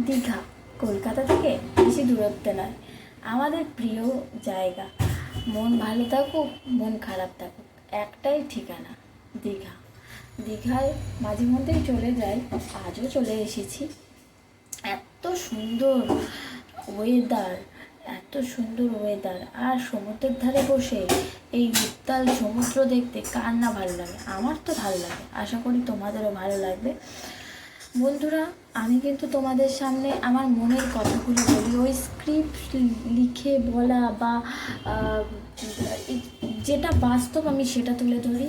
দীঘা কলকাতা থেকে বেশি দূরত্বে নয়, আমাদের প্রিয় জায়গা। মন ভালো থাকুক, মন খারাপ থাকুক, একটাই ঠিকানা, দীঘা। দীঘায় মাঝে মধ্যেই চলে যাই, আজও চলে এসেছি। এত সুন্দর ওয়েদার, এত সুন্দর ওয়েদার, আর সমুদ্রের ধারে বসে এই উত্তাল সমুদ্র দেখতে কার না ভালো লাগে? আমার তো ভালো লাগে, আশা করি তোমাদেরও ভালো লাগবে। বন্ধুরা, আমি কিন্তু তোমাদের সামনে আমার মনের কথাগুলো বলি, ওই স্ক্রিপ্ট লিখে বলা বা যেটা বাস্তব আমি সেটা তুলে ধরি,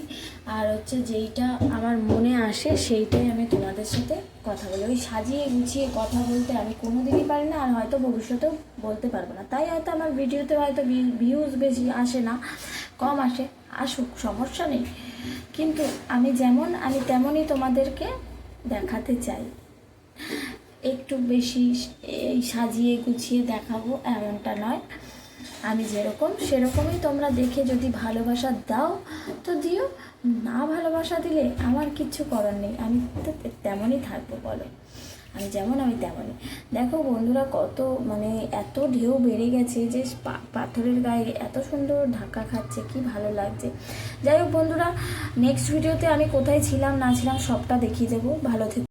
আর হচ্ছে যেইটা আমার মনে আসে সেইটাই আমি তোমাদের সাথে কথা বলি। ওই সাজিয়ে গুছিয়ে কথা বলতে আমি কোনো দিনই পারি না, আর হয়তো ভবিষ্যতেও বলতে পারবো না। তাই হয়তো আমার ভিডিওতে হয়তো ভিউজ বেশি আসে না, কম আসে, আসুক, সমস্যা নেই। কিন্তু আমি যেমন আমি তেমনই তোমাদেরকে দেখাতে চাই। একটু বেশি এই সাজিয়ে গুছিয়ে দেখাবো এমনটা নয়, আমি যেরকম সেরকমই তোমরা দেখে যদি ভালোবাসা দাও তো দিও, না ভালোবাসা দিলে আমার কিচ্ছু করার নেই, আমি তো তেমনই থাকবো। বলো, আমি যেমন আমি তেমনই। দেখো বন্ধুরা, কত মানে এত ঢেউ বেড়ে গেছে যে পাথরের গায়ে এত সুন্দর ধাক্কা খাচ্ছে, কি ভালো লাগছে। যাই হোক বন্ধুরা, নেক্সট ভিডিওতে আমি কোথায় ছিলাম না ছিলাম সবটা দেখিয়ে দেবো। ভালো থেকো।